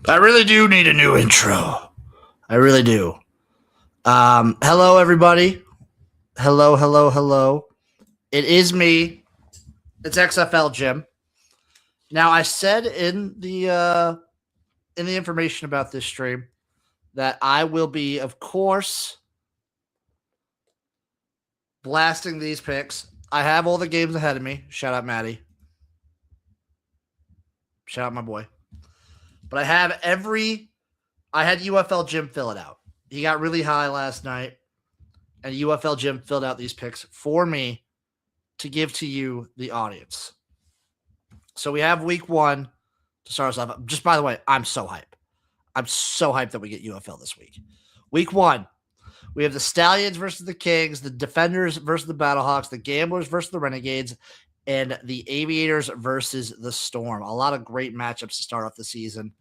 I really do need a new intro. I really do. Hello, everybody. Hello. It is me. It's XFL Jim. Now, I said in the information about this stream that I will be, of course, blasting these picks. I have all the games ahead of me. Shout out, Maddie. Shout out, my boy. But I had UFL Jim fill it out. He got really high last night, and UFL Jim filled out these picks for me to give to you, the audience. So we have week 1 to start us off. Just by the way, I'm so hyped. I'm so hyped that we get UFL this week. Week 1, we have the Stallions versus the Kings, the Defenders versus the Battlehawks, the Gamblers versus the Renegades, and the Aviators versus the Storm. A lot of great matchups to start off the season.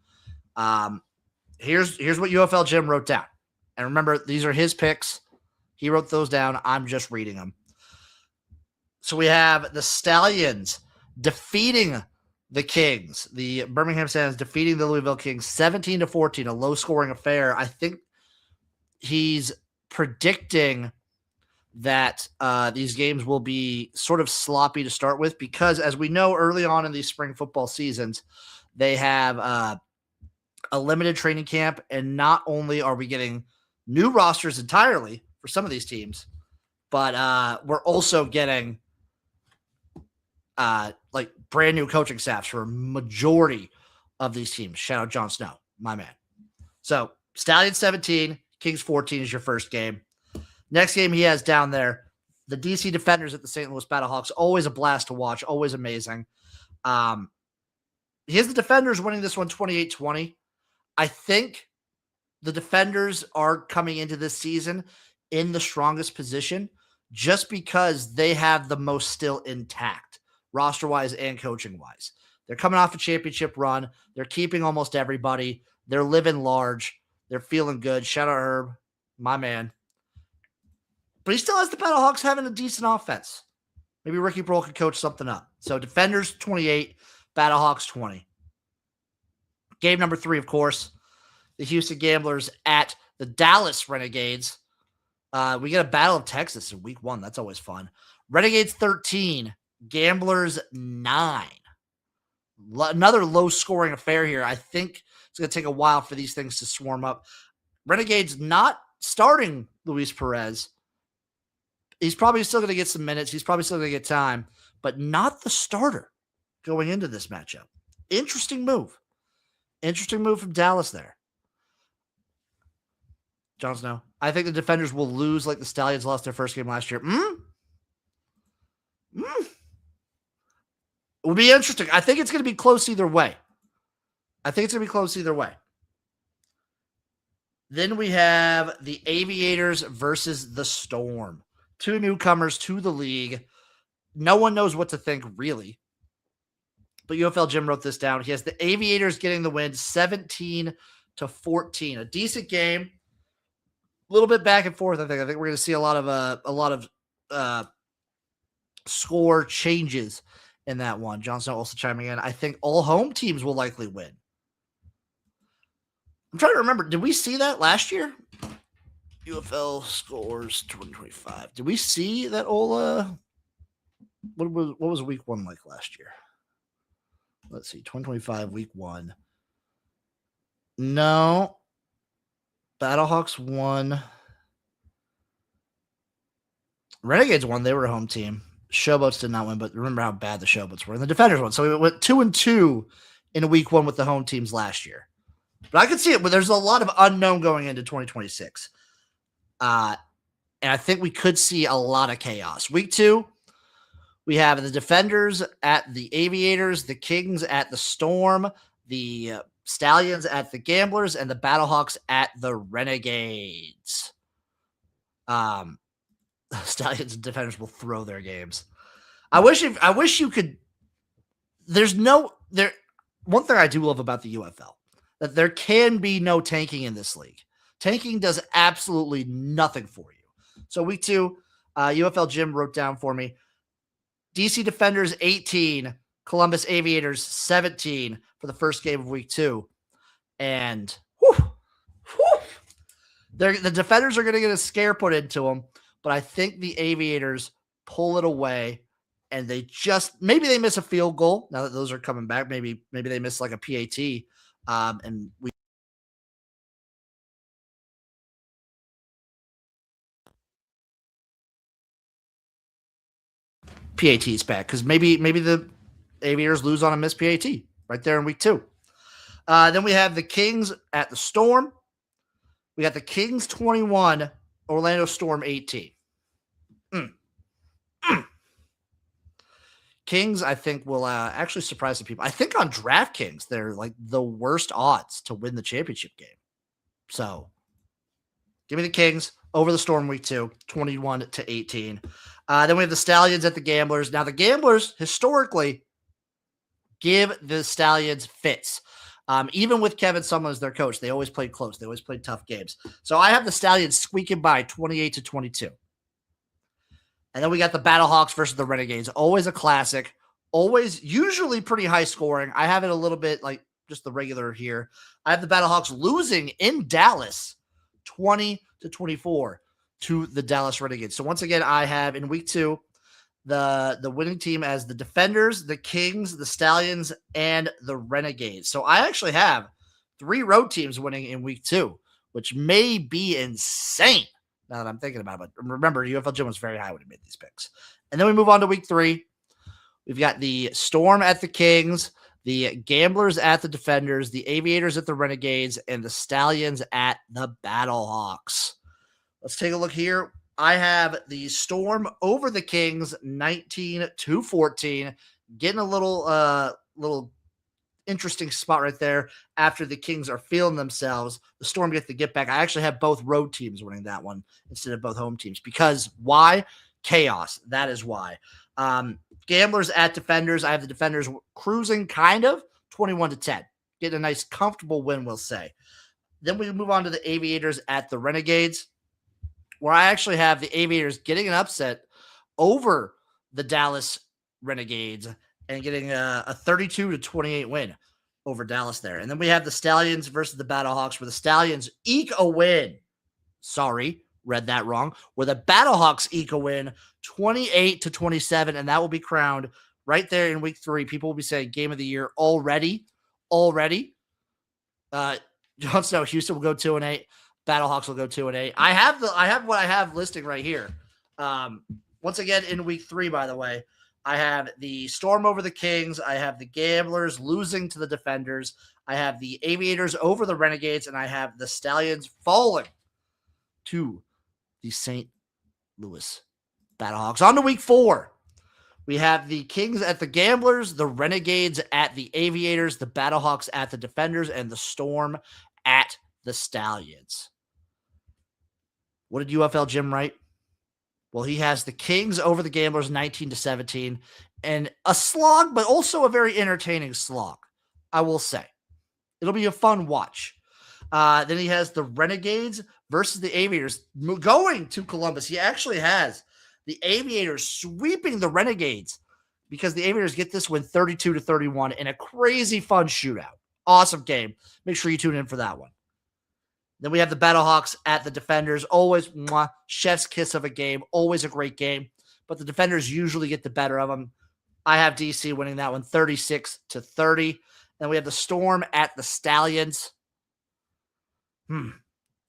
Here's what UFL Jim wrote down. And remember, these are his picks. He wrote those down. I'm just reading them. So we have the Stallions defeating the Kings. The Birmingham Stallions defeating the Louisville Kings 17-14, a low-scoring affair. I think he's predicting that these games will be sort of sloppy to start with because, as we know, early on in these spring football seasons, they have a limited training camp, and not only are we getting new rosters entirely for some of these teams, but we're also getting like brand new coaching staffs for a majority of these teams. Shout out Jon Snow, my man. So Stallions 17, Kings 14 is your first game. Next game he has down there, the DC Defenders at the St. Louis Battlehawks. Always a blast to watch. Always amazing. He has the Defenders winning this one 28-20. I think the Defenders are coming into this season in the strongest position just because they have the most still intact, roster-wise and coaching-wise. They're coming off a championship run. They're keeping almost everybody. They're living large. They're feeling good. Shout out Herb, my man. But he still has the Battlehawks having a decent offense. Maybe Ricky Broll could coach something up. So Defenders 28, Battlehawks 20. Game number 3, of course, the Houston Gamblers at the Dallas Renegades. We get a Battle of Texas in week 1. That's always fun. Renegades 13, Gamblers 9. Another low-scoring affair here. I think it's going to take a while for these things to swarm up. Renegades not starting Luis Perez. He's probably still going to get some minutes. He's probably still going to get time, but not the starter going into this matchup. Interesting move. Interesting move from Dallas there. Jon Snow. I think the Defenders will lose like the Stallions lost their first game last year. It would be interesting. I think it's going to be close either way. Then we have the Aviators versus the Storm. Two newcomers to the league. No one knows what to think, really. But UFL Jim wrote this down. He has the Aviators getting the win 17-14. A decent game. A little bit back and forth, I think. I think we're going to see a lot of score changes in that one. Jon Snow also chiming in. I think all home teams will likely win. I'm trying to remember. Did we see that last year? UFL scores 2025. Did we see that Ola? What was week 1 like last year? Let's see. 2025 week 1. No. Battlehawks won. Renegades won. They were a home team. Showboats did not win, but remember how bad the Showboats were. And the Defenders won. So we went 2-2 in week 1 with the home teams last year. But I could see it, but there's a lot of unknown going into 2026. And I think we could see a lot of chaos. Week 2, we have the Defenders at the Aviators, the Kings at the Storm, the Stallions at the Gamblers, and the Battlehawks at the Renegades. Stallions and Defenders will throw their games. I wish you could. One thing I do love about the UFL, that there can be no tanking in this league. Tanking does absolutely nothing for you. So week 2, UFL Jim wrote down for me, DC Defenders 18, Columbus Aviators 17 for the first game of week 2. And the Defenders are going to get a scare put into them, but I think the Aviators pull it away, and maybe they miss a field goal now that those are coming back. Maybe they miss like a PAT, and we. PAT's back because maybe the Aviators lose on a missed PAT right there in week 2. Then we have the Kings at the Storm. We got the Kings 21, Orlando Storm 18. Kings, I think, will actually surprise some people. I think on DraftKings, they're like the worst odds to win the championship game. So give me the Kings over the Storm week 2, 21-18. Then we have the Stallions at the Gamblers. Now, the Gamblers historically give the Stallions fits. Even with Kevin Sumlin as their coach, they always played close. They always played tough games. So I have the Stallions squeaking by 28-22. And then we got the Battlehawks versus the Renegades. Always a classic. Always, usually pretty high scoring. I have it a little bit like just the regular here. I have the Battlehawks losing in Dallas 20-24 to the Dallas Renegades. So once again, I have in week 2 the winning team as the Defenders, the Kings, the Stallions, and the Renegades. So I actually have 3 road teams winning in week 2, which may be insane now that I'm thinking about it. But remember, UFL Jim was very high when he made these picks. And then we move on to week 3. We've got the Storm at the Kings, the Gamblers at the Defenders, the Aviators at the Renegades, and the Stallions at the Battlehawks. Let's take a look here. I have the Storm over the Kings 19-14, getting a little interesting spot right there after the Kings are feeling themselves. The Storm get the get back. I actually have both road teams winning that one instead of both home teams because why? Chaos. That is why. Gamblers at Defenders. I have the Defenders cruising kind of 21-10, getting a nice comfortable win, we'll say. Then we move on to the Aviators at the Renegades, where I actually have the Aviators getting an upset over the Dallas Renegades and getting a 32-28 win over Dallas there. And then we have the Stallions versus the Battlehawks, where the Stallions eke a win. Sorry, read that wrong. Where the Battlehawks eke a win 28-27, and that will be crowned right there in week 3. People will be saying game of the year already. Jon Snow, Houston will go 2-8. Battlehawks will go 2-8. I have what I have listing right here. Once again, in week 3, by the way, I have the Storm over the Kings. I have the Gamblers losing to the Defenders. I have the Aviators over the Renegades, and I have the Stallions falling to the St. Louis Battlehawks. On to week 4. We have the Kings at the Gamblers, the Renegades at the Aviators, the Battlehawks at the Defenders, and the Storm at the Stallions. What did UFL Jim write? Well, he has the Kings over the Gamblers 19-17, and a slog, but also a very entertaining slog, I will say. It'll be a fun watch. Then he has the Renegades versus the Aviators going to Columbus. He actually has the Aviators sweeping the Renegades because the Aviators get this win 32-31 in a crazy fun shootout. Awesome game. Make sure you tune in for that one. Then we have the Battlehawks at the Defenders. Always chef's kiss of a game. Always a great game. But the Defenders usually get the better of them. I have DC winning that one 36-30. Then we have the Storm at the Stallions.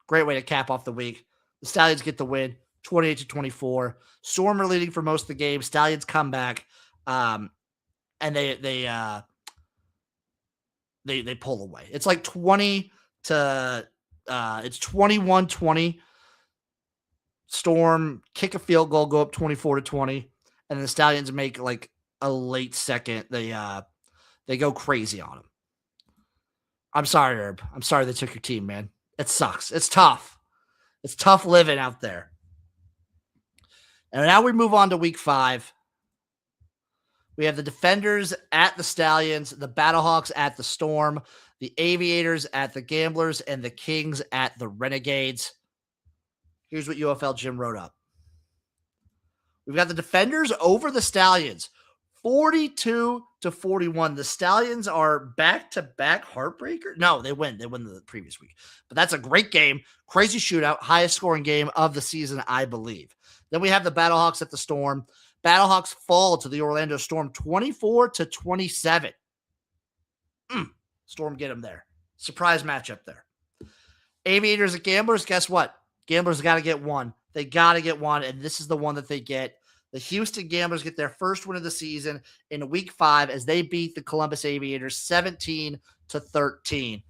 Great way to cap off the week. The Stallions get the win 28-24. Storm are leading for most of the game. Stallions come back. And they pull away. It's like 21-20. Storm kick a field goal, go up 24-20, and the Stallions make like a late second. They go crazy on them. I'm sorry, Herb. I'm sorry they took your team, man. It sucks. It's tough. It's tough living out there. And now we move on to week 5. We have the Defenders at the Stallions, the Battlehawks at the Storm, the Aviators at the Gamblers, and the Kings at the Renegades. Here's what UFL Jim wrote up. We've got the Defenders over the Stallions, 42-41. The Stallions are back-to-back heartbreaker. No, they win. They win the previous week. But that's a great game. Crazy shootout. Highest scoring game of the season, I believe. Then we have the Battlehawks at the Storm. Battlehawks fall to the Orlando Storm 24-27. Storm get them there. Surprise matchup there. Aviators at Gamblers, guess what? Gamblers got to get one. They got to get one, and this is the one that they get. The Houston Gamblers get their first win of the season in week 5 as they beat the Columbus Aviators 17-13.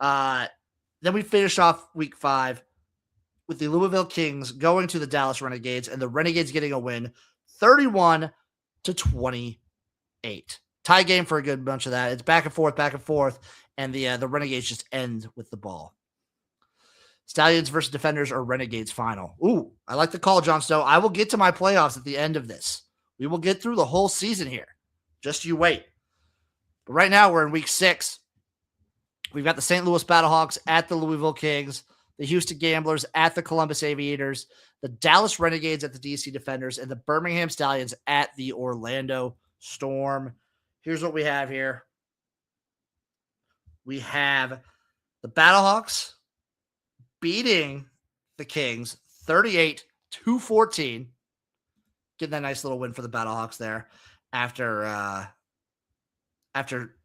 Then we finish off week 5 with the Louisville Kings going to the Dallas Renegades, and the Renegades getting a win 31-28. Tie game for a good bunch of that. It's back and forth, and the Renegades just end with the ball. Stallions versus Defenders or Renegades final. Ooh, I like the call, Jon Snow. I will get to my playoffs at the end of this. We will get through the whole season here. Just you wait. But right now we're in week 6. We've got the St. Louis Battlehawks at the Louisville Kings, the Houston Gamblers at the Columbus Aviators, the Dallas Renegades at the DC Defenders, and the Birmingham Stallions at the Orlando Storm. Here's what we have here. We have the Battlehawks beating the Kings 38-14. Getting that nice little win for the Battlehawks there after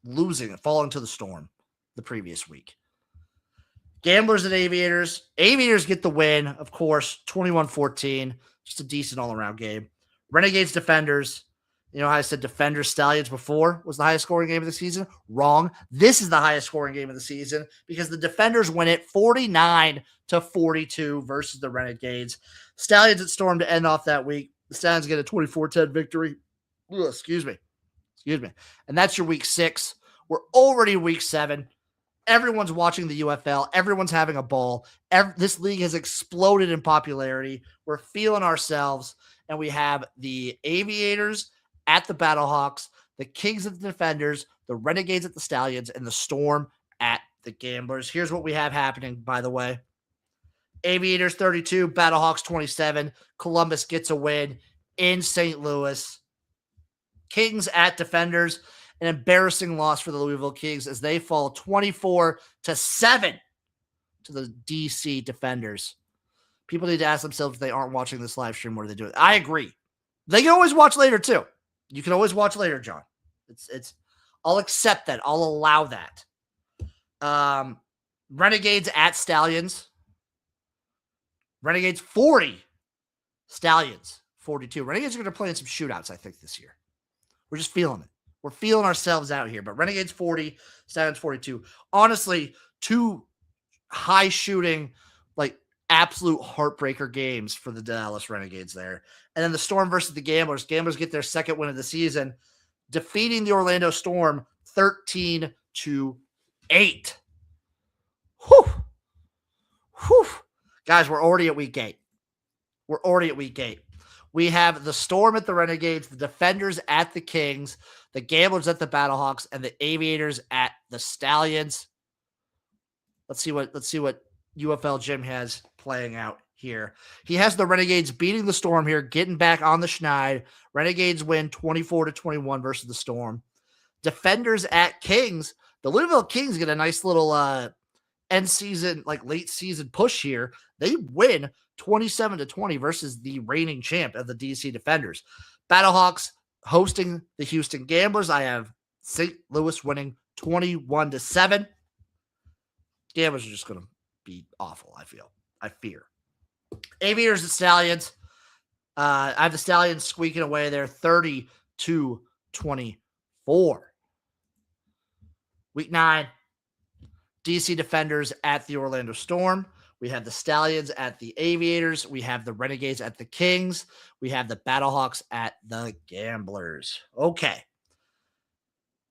losing, falling to the Storm the previous week. Gamblers and Aviators. Aviators get the win, of course, 21-14. Just a decent all-around game. Renegades Defenders. You know how I said Defenders Stallions before was the highest scoring game of the season? Wrong. This is the highest scoring game of the season because the Defenders win it 49-42 versus the Renegades. Stallions at Storm to end off that week. The Stallions get a 24-10 victory. Ugh, excuse me. And that's your week 6. We're already week 7. Everyone's watching the UFL. Everyone's having a ball. This league has exploded in popularity. We're feeling ourselves. And we have the Aviators at the Battlehawks, the Kings at the Defenders, the Renegades at the Stallions, and the Storm at the Gamblers. Here's what we have happening, by the way. Aviators 32, Battlehawks 27. Columbus gets a win in St. Louis. Kings at Defenders. An embarrassing loss for the Louisville Kings as they fall 24-7 to the DC Defenders. People need to ask themselves if they aren't watching this live stream, what are they doing? I agree. They can always watch later too. You can always watch later, John. I'll accept that. I'll allow that. Renegades at Stallions. Renegades 40. Stallions 42. Renegades are going to play in some shootouts, I think, this year. We're just feeling it. We're feeling ourselves out here. But Renegades 40, Stallions 42. Honestly, 2 high shooting, like absolute heartbreaker games for the Dallas Renegades there. And then the Storm versus the Gamblers. Gamblers get their second win of the season, defeating the Orlando Storm 13-8. Whew. Guys, we're already at week 8. We're already at week 8. We have the Storm at the Renegades, the Defenders at the Kings, the Gamblers at the Battlehawks, and the Aviators at the Stallions. Let's see what UFL Jim has playing out here. He has the Renegades beating the Storm here, getting back on the schneid. Renegades win 24-21 versus the Storm. Defenders at Kings. The Louisville Kings get a nice little end season, like late season push here. They win 27-20 versus the reigning champ of the DC Defenders. Battlehawks hosting the Houston Gamblers. I have St. Louis winning 21-7. Gamblers are just going to be awful, I fear. Aviators and Stallions. I have the Stallions squeaking away there 30-24. Week 9, DC Defenders at the Orlando Storm. We have the Stallions at the Aviators. We have the Renegades at the Kings. We have the Battlehawks at the Gamblers. Okay.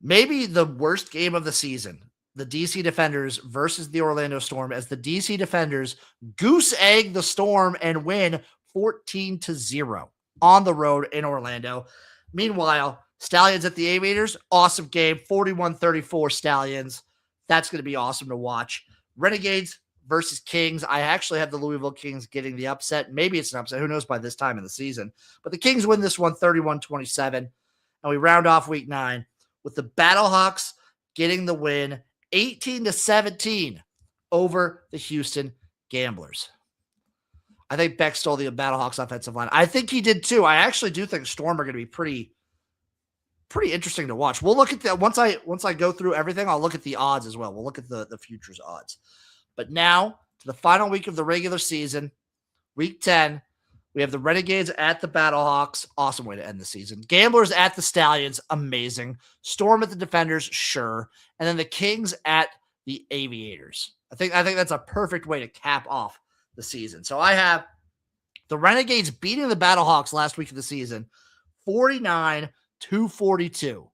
Maybe the worst game of the season, the DC Defenders versus the Orlando Storm, as the DC Defenders goose egg the Storm and win 14-0 on the road in Orlando. Meanwhile, Stallions at the Aviators, awesome game, 41-34 Stallions. That's going to be awesome to watch. Renegades versus Kings. I actually have the Louisville Kings getting the upset. Maybe it's an upset. Who knows by this time in the season. But the Kings win this one 31-27. And we round off week 9 with the Battlehawks getting the win 18-17 over the Houston Gamblers. I think Beck stole the Battlehawks offensive line. I think he did too. I actually do think Storm are going to be pretty interesting to watch. We'll look at that once I go through everything. I'll look at the odds as well. We'll look at the futures odds. But now to the final week of the regular season, week 10, we have the Renegades at the Battlehawks. Awesome way to end the season. Gamblers at the Stallions. Amazing. Storm at the Defenders. Sure. And then the Kings at the Aviators. I think that's a perfect way to cap off the season. So I have the Renegades beating the Battlehawks last week of the season, 49-42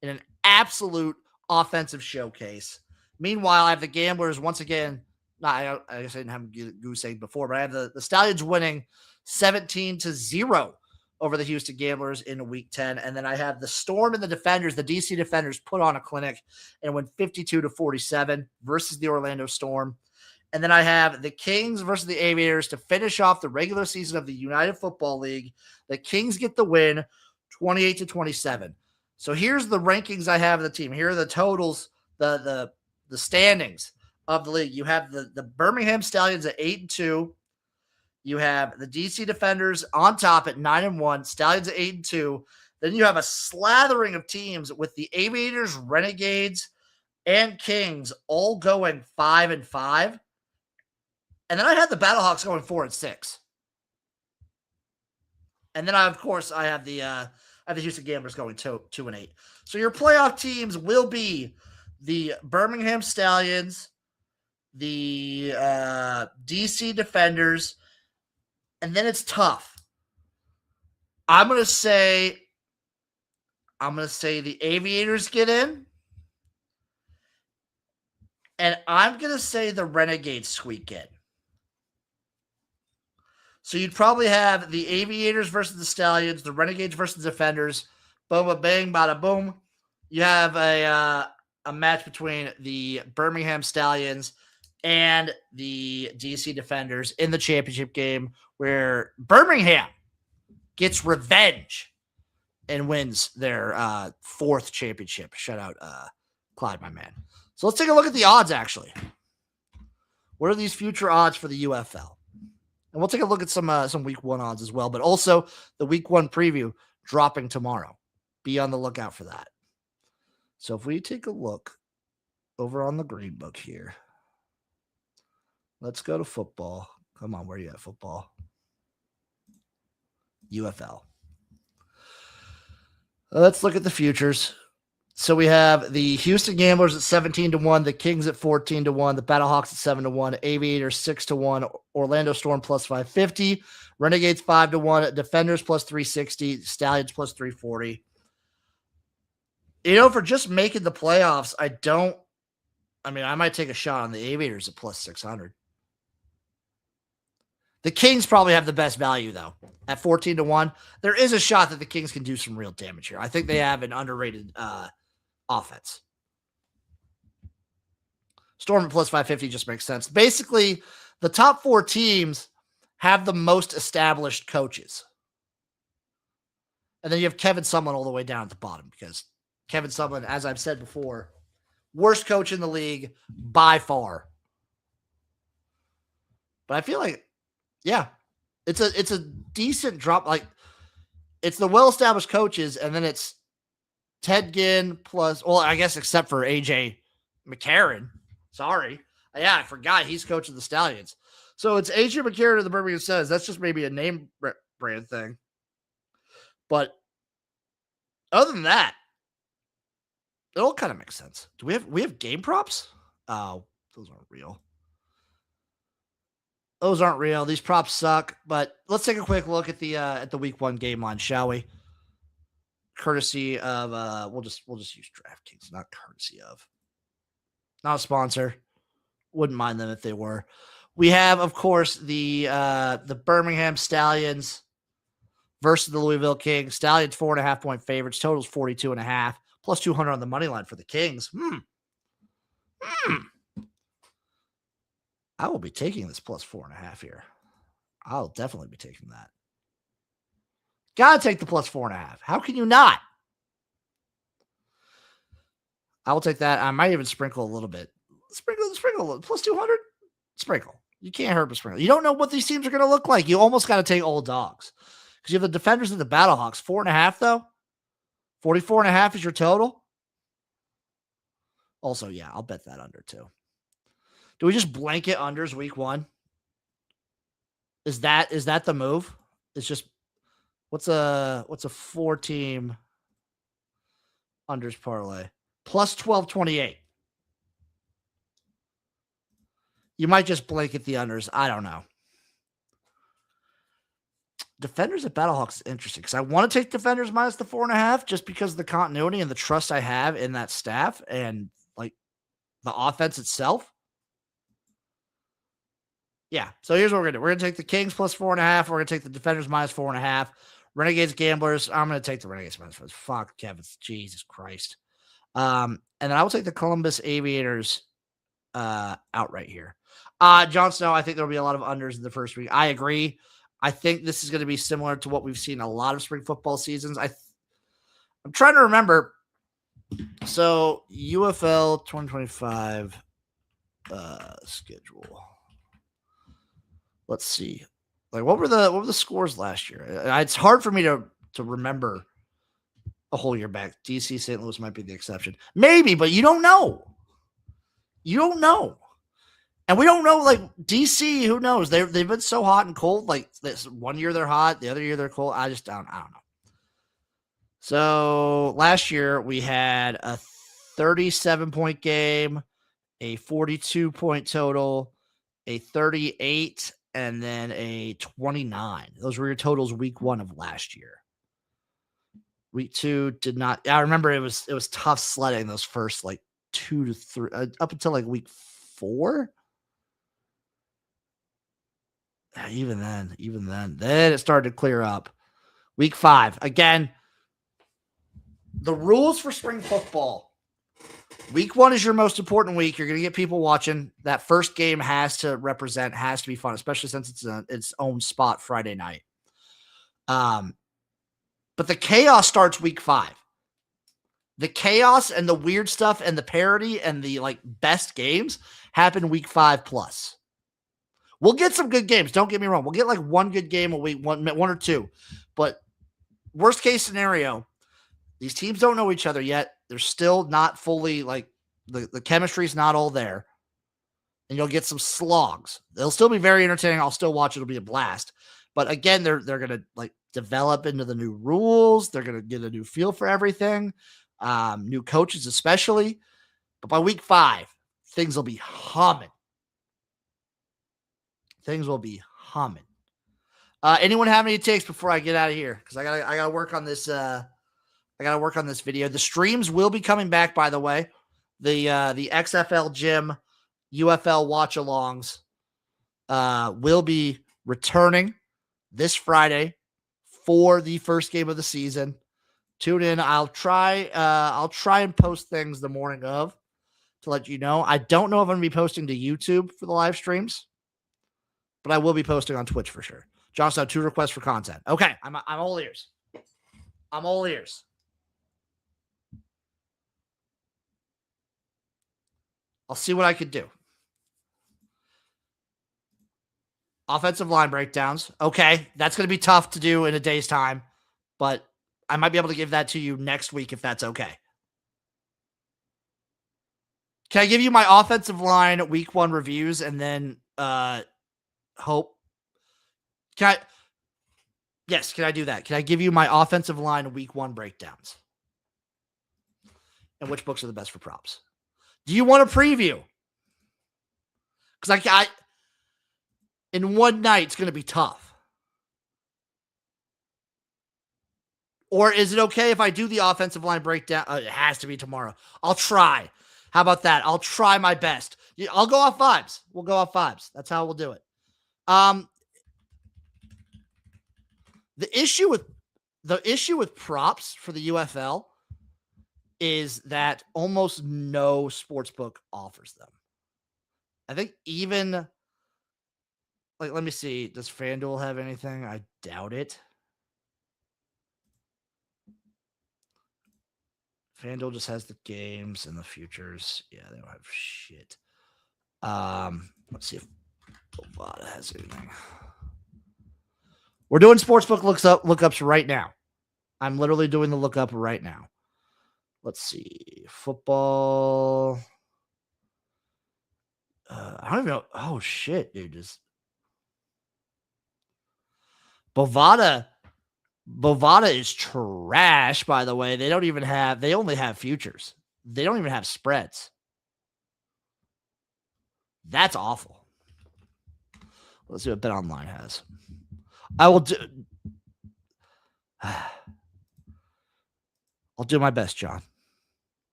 in an absolute offensive showcase. Meanwhile, I have the Gamblers once again. I guess I didn't have goose egg before, but I have the Stallions winning 17-0 over the Houston Gamblers in week 10. And then I have the Storm and the Defenders, the DC Defenders, put on a clinic and win 52-47 versus the Orlando Storm. And then I have the Kings versus the Aviators to finish off the regular season of the United Football League. The Kings get the win 28-27. So here's the rankings I have of the team. Here are the totals, the standings of the league. You have the Birmingham Stallions at 8-2. You have the DC Defenders on top at 9-1. Stallions at 8-2. Then you have a slathering of teams with the Aviators, Renegades, and Kings all going 5-5. And then I had the Battlehawks going 4-6. And then I have the Houston Gamblers going 2-8. So your playoff teams will be the Birmingham Stallions, the DC Defenders, and then it's tough. I'm gonna say the Aviators get in, and I'm gonna say the Renegades squeak in. So you'd probably have the Aviators versus the Stallions, the Renegades versus the Defenders. Boom, bang, bada boom. You have a match between the Birmingham Stallions and the DC Defenders in the championship game, where Birmingham gets revenge and wins their 4th championship. Shout out Clyde, my man. So let's take a look at the odds, actually. What are these future odds for the UFL? And we'll take a look at some week 1 odds as well, but also the week 1 preview dropping tomorrow. Be on the lookout for that. So if we take a look over on the green book here, let's go to football. Come on, where are you at, football? UFL. Let's look at the futures. So we have the Houston Gamblers at 17-1, the Kings at 14-1, the Battlehawks at 7-1, Aviators 6-1, Orlando Storm plus 550, Renegades 5-1, Defenders plus 360, Stallions plus 340. For just making the playoffs, I might take a shot on the Aviators at plus 600. The Kings probably have the best value, though. At 14-1, there is a shot that the Kings can do some real damage here. I think they have an underrated offense. Storm at plus 550 just makes sense. Basically, the top 4 teams have the most established coaches. And then you have Kevin Sumlin all the way down at the bottom because Kevin Sumlin, as I've said before, worst coach in the league by far. But I feel like, yeah, it's a decent drop. Like, it's the well-established coaches, and then it's Ted Ginn plus, well, I guess except for AJ McCarron. Sorry. Yeah, I forgot he's coach of the Stallions. So it's AJ McCarron of the Birmingham Suns. That's just maybe a name brand thing. But other than that, it all kind of makes sense. Do we have game props? Oh, those aren't real. Those aren't real. These props suck. But let's take a quick look at the week 1 game line, shall we? Courtesy of we'll just use DraftKings, not courtesy of. Not a sponsor. Wouldn't mind them if they were. We have, of course, the Birmingham Stallions versus the Louisville Kings. Stallions 4.5-point favorites. Totals 42.5. Plus 200 on the money line for the Kings. I will be taking this plus 4.5 here. I'll definitely be taking that. Gotta take the plus 4.5. How can you not? I will take that. I might even sprinkle a little bit. Sprinkle. Plus 200? Sprinkle. You can't hurt but sprinkle. You don't know what these teams are going to look like. You almost got to take old dogs. Because you have the Defenders and the Battlehawks. 4.5, though? 44.5 is your total? Also, yeah, I'll bet that under, too. Do we just blanket unders week 1? Is that the move? It's just, what's a 4-team unders parlay? Plus 1228. You might just blanket the unders. I don't know. Defenders at Battlehawks is interesting because I want to take Defenders minus the 4.5 just because of the continuity and the trust I have in that staff and like the offense itself. Yeah. So here's what we're going to do. We're going to take the Kings plus 4.5. We're going to take the Defenders minus 4.5. Renegades Gamblers. I'm going to take the Renegades minus 4. Fuck, Kevin. Jesus Christ. And then I will take the Columbus Aviators outright here. Jon Snow, I think there'll be a lot of unders in the first week. I agree. I think this is going to be similar to what we've seen a lot of spring football seasons. I'm trying to remember. So UFL 2025 schedule. Let's see. Like what were the scores last year? It's hard for me to remember a whole year back. DC St. Louis might be the exception. Maybe, but you don't know. You don't know. And we don't know, like, DC, who knows? They've been so hot and cold. Like, this one year they're hot, the other year they're cold. I don't know. So, last year we had a 37-point game, a 42-point total, a 38, and then a 29. Those were your totals week 1 of last year. Week 2 did not. I remember it was tough sledding those first, like, 2 to 3, up until, like, week 4. Even then, then it started to clear up. Week 5, again, the rules for spring football. Week 1 is your most important week. You're going to get people watching. That first game has to be fun, especially since it's its own spot Friday night. But the chaos starts week 5. The chaos and the weird stuff and the parody and the like best games happen week 5 plus. We'll get some good games. Don't get me wrong. We'll get like one good game a week, one or two. But worst case scenario, these teams don't know each other yet. They're still not fully like the chemistry's not all there. And you'll get some slogs. They'll still be very entertaining. I'll still watch. It'll be a blast. But again, they're gonna like develop into the new rules. They're gonna get a new feel for everything. New coaches, especially. But by week 5, things will be humming. Anyone have any takes before I get out of here? Because I gotta work on this. I gotta work on this video. The streams will be coming back, by the way. The XFL Gym, UFL watch-alongs will be returning this Friday for the first game of the season. Tune in. I'll try and post things the morning of to let you know. I don't know if I'm going to be posting to YouTube for the live streams, but I will be posting on Twitch for sure. Johnson, 2 requests for content. Okay, I'm all ears. I'm all ears. I'll see what I could do. Offensive line breakdowns. Okay, that's going to be tough to do in a day's time, but I might be able to give that to you next week if that's okay. Can I give you my offensive line week 1 reviews and then hope? Yes, can I do that? Can I give you my offensive line week 1 breakdowns? And which books are the best for props? Do you want a preview? Because I in one night, it's going to be tough. Or is it okay if I do the offensive line breakdown? It has to be tomorrow. I'll try. How about that? I'll try my best. I'll go off vibes. We'll go off vibes. That's how we'll do it. The issue with props for the UFL is that almost no sportsbook offers them. I think even let me see. Does FanDuel have anything? I doubt it. FanDuel just has the games and the futures. Yeah, they don't have shit. Let's see if Bovada has anything. We're doing sportsbook lookups right now. I'm literally doing the lookup right now. Let's see. Football. I don't even know. Oh, shit, dude. Just Bovada is trash, by the way. They only have futures. They don't even have spreads. That's awful. Let's see what BetOnline has. I'll do my best, John.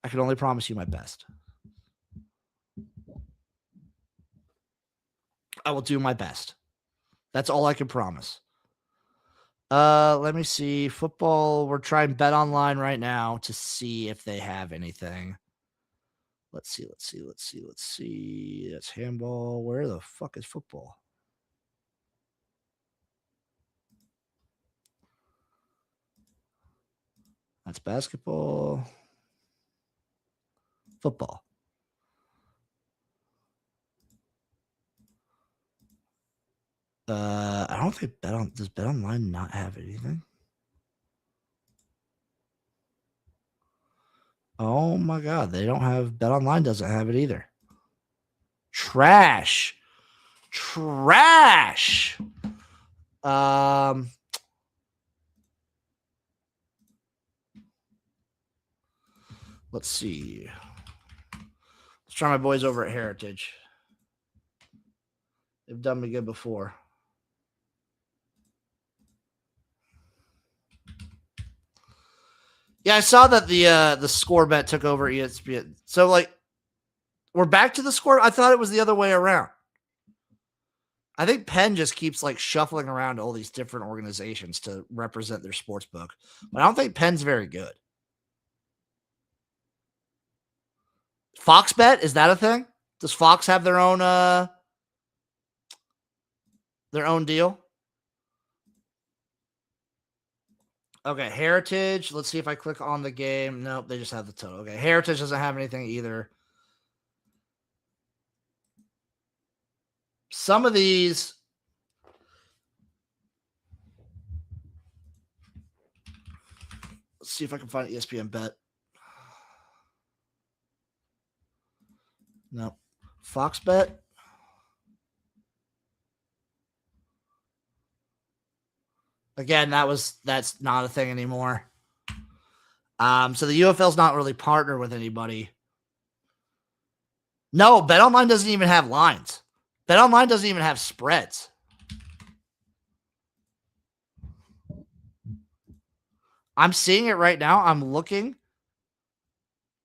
I can only promise you my best. I will do my best. That's all I can promise. Let me see. Football. We're trying BetOnline right now to see if they have anything. Let's see. That's handball. Where the fuck is football? That's basketball. Football. I don't think does BetOnline not have anything? Oh my god, they don't have BetOnline doesn't have it either. Trash. Let's see. Let's try my boys over at Heritage. They've done me good before. Yeah, I saw that the score bet took over ESPN. So we're back to the score. I thought it was the other way around. I think Penn just keeps shuffling around all these different organizations to represent their sports book. But I don't think Penn's very good. Fox Bet, is that a thing? Does Fox have their own deal? Okay, Heritage. Let's see if I click on the game. Nope, they just have the total. Okay, Heritage doesn't have anything either. Some of these. Let's see if I can find ESPN Bet. No. Fox Bet. Again, that's not a thing anymore. So the UFL's not really partnered with anybody. No, BetOnline doesn't even have lines. BetOnline doesn't even have spreads. I'm seeing it right now. I'm looking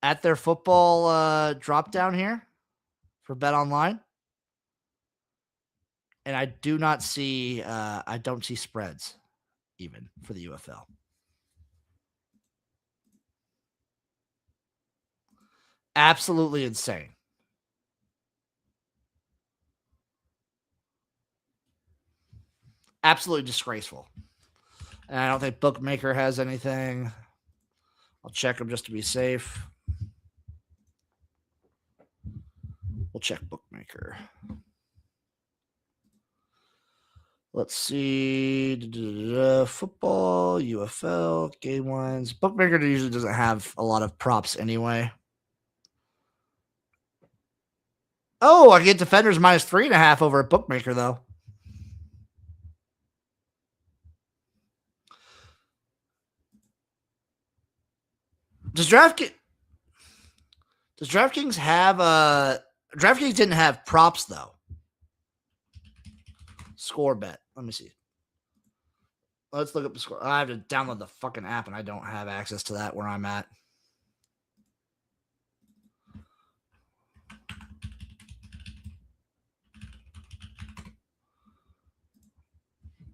at their football drop down here for BetOnline. And I do not see, I don't see spreads even for the UFL. Absolutely insane. Absolutely disgraceful. And I don't think Bookmaker has anything. I'll check them just to be safe. We'll check Bookmaker. Let's see. Football, UFL, game lines. Bookmaker usually doesn't have a lot of props anyway. Oh, I get Defenders minus 3.5 over at Bookmaker, though. Does DraftKings have DraftKings didn't have props though. Score bet. Let me see. Let's look up the score. I have to download the fucking app and I don't have access to that where I'm at.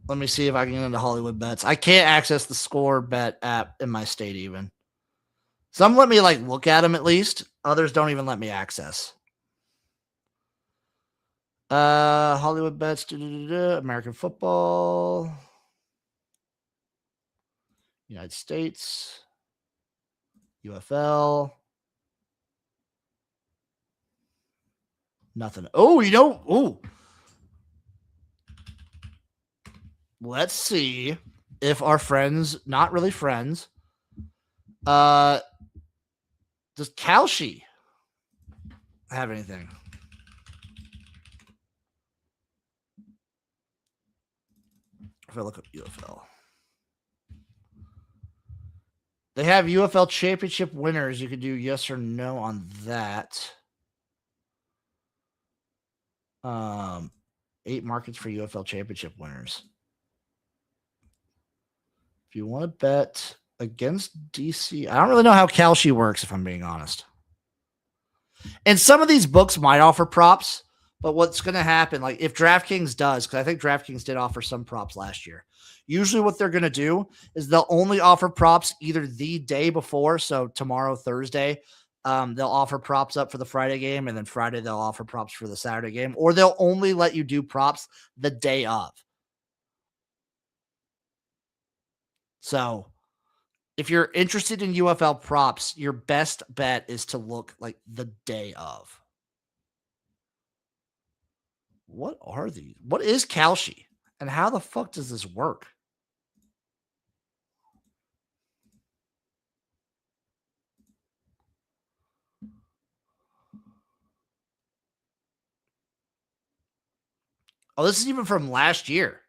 Let me see if I can get into Hollywood bets. I can't access the score bet app in my state even. Some let me like look at them at least. Others don't even let me access. Hollywood bets, American football, United States, UFL. Nothing. Oh, let's see if our friends, not really friends, does Kalshi have anything? If I look up UFL, they have UFL championship winners. You can do yes or no on that. 8 markets for UFL championship winners. If you want to bet against DC, I don't really know how Kalshi works, if I'm being honest. And some of these books might offer props, but what's going to happen, like if DraftKings does, because I think DraftKings did offer some props last year. Usually what they're going to do is they'll only offer props either the day before, so tomorrow, Thursday, they'll offer props up for the Friday game, and then Friday they'll offer props for the Saturday game, or they'll only let you do props the day of. So if you're interested in UFL props, your best bet is to look like the day of. What are these? What is Kalshi? And how the fuck does this work? Oh, this is even from last year.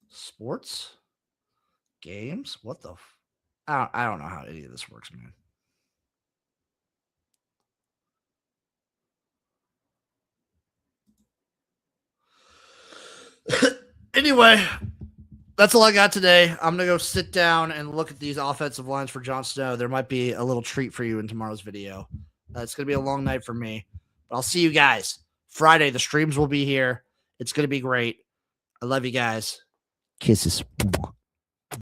Sports? Games? What the? I don't know how any of this works, man. Anyway, that's all I got today. I'm going to go sit down and look at these offensive lines for Jon Snow. There might be a little treat for you in tomorrow's video. It's going to be a long night for me. But I'll see you guys Friday. The streams will be here. It's going to be great. I love you guys. Kisses.